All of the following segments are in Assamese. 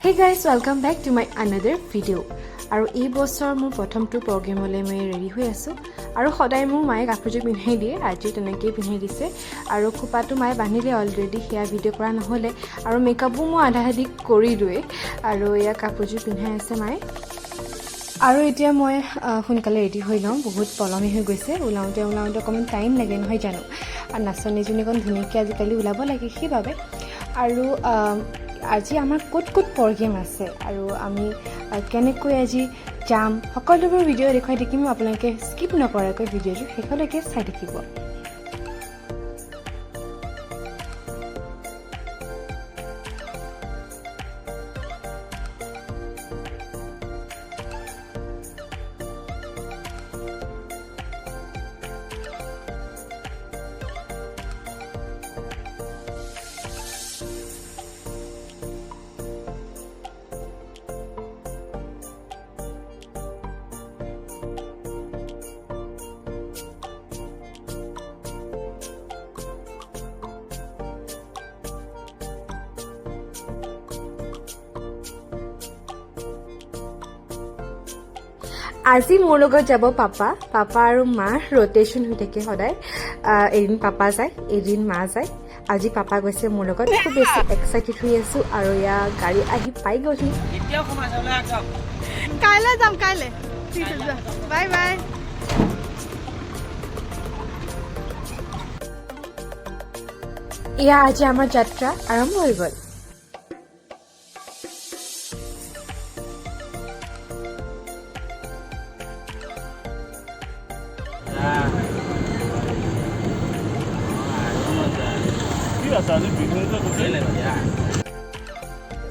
Hey guys, welcome back to my another video. আৰু এই বছৰ মোৰ প্ৰথমটো প্ৰগ্ৰামলৈ মই ৰেডি হৈ আছো আৰু সদায় মোৰ মায়ে কাপোৰযোৰ পিন্ধাই দিয়ে আজি তেনেকৈ পিন্ধাই দিছে আৰু খোপাটো মায়ে বান্ধিলে অলৰেডি সেয়া ভিডিঅ' কৰা নহ'লে আৰু মেকআপো মই আধা আধি কৰি দিওঁ আৰু এয়া কাপোৰযোৰ পিন্ধাই আছে মায়ে আৰু এতিয়া মই সোনকালে ৰেডি হৈ লওঁ বহুত পলমি হৈ গৈছে ওলাওঁতে অকণমান টাইম লাগে নহয় জানো আৰু নাচনীজনী অকণ ধুনীয়াকৈ আজিকালি ওলাব লাগে সেইবাবে আৰু আজি আমাৰ ক'ত প্ৰগ্ৰাম আছে আৰু আমি কেনেকৈ আজি যাম সকলোবোৰ ভিডিঅ' দেখুৱাই দেখিম আপোনালোকে স্কিপ নকৰাকৈ ভিডিঅ'টো শেষলৈকে চাই থাকিব আজি মোৰ লগত যাব পাপা আৰু মা ৰোটেশন হৈ থাকে সদায় এদিন পাপা যায় এদিন মা যায় আজি পাপা গৈছে মোৰ লগত খুব বেছি এক্সাইটেড হৈ আছো আৰু ইয়া গাড়ী আহি পাই গৈছো এতিয়াও সময় যাবলে যাম কাইলে বাই বাই ইয়া আজি আমাৰ যাত্ৰা আৰম্ভ হৈ গ'ল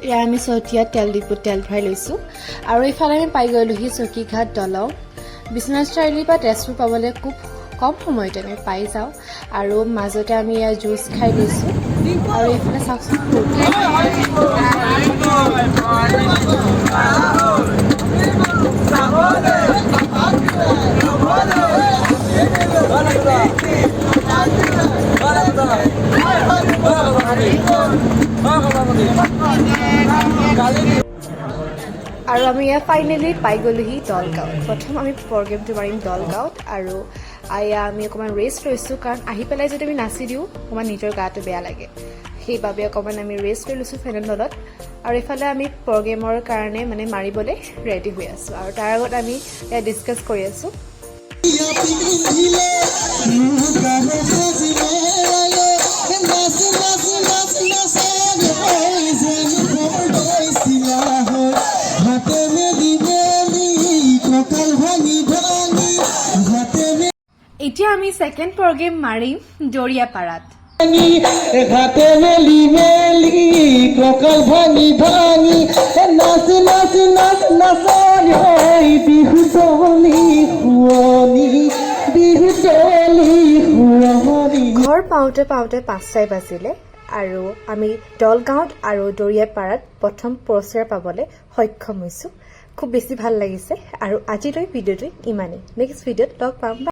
এয়া আমি চতিয়াত তেল ডিপুত তেল ভৰাই লৈছোঁ আৰু এইফালে আমি পাই গ'লোহি চকীঘাট দলং বিশ্বনাথ চাৰিআলিৰ পৰা তেজপুৰ পাবলৈ খুব কম সময়তে আমি পাই যাওঁ আৰু মাজতে আমি ইয়াৰ জুচ খাই লৈছোঁ আৰু এইফালে চাওকচোন আৰু আমি ইয়াত ফাইনেলি পাই গ'লোহি দলগাঁৱত প্ৰথম আমি প্ৰগ্ৰেমটো মাৰিম দলগাঁৱত আৰু এয়া আমি অকণমান ৰেষ্ট লৈছোঁ কাৰণ আহি পেলাই যদি আমি নাচি দিওঁ অকণমান নিজৰ গাটো বেয়া লাগে সেইবাবে অকণমান আমি ৰেষ্ট লৈ লৈছোঁ ফেনৰ তলত আৰু এইফালে আমি প্ৰগ্ৰেমৰ কাৰণে মানে মাৰিবলৈ ৰেডি হৈ আছোঁ আৰু তাৰ আগত আমি ইয়াত ডিছকাছ কৰি আছোঁ এতিয়া আমি সেকেন্ড প্ৰগ্ৰেম মাৰিম দৰিয়াপাৰাত ঘাটে মেলি কঁকাল ভাঙি ভাঙি নাচ নাচ নাচ নাচনি বিহু দলি শুৱনি বিহু দলি শুৱনি ঘৰ পাওঁতে 5টাই বাজিলে আৰু আমি দলগাঁৱত আৰু দৰিয়াপাৰাত প্ৰথম পুৰস্কাৰ পাবলৈ সক্ষম হৈছোঁ খুব বেছি ভাল লাগিছে আৰু আজিলৈ ভিডিঅ'টো ইমানেই নেক্সট ভিডিঅ'ত লগ পাম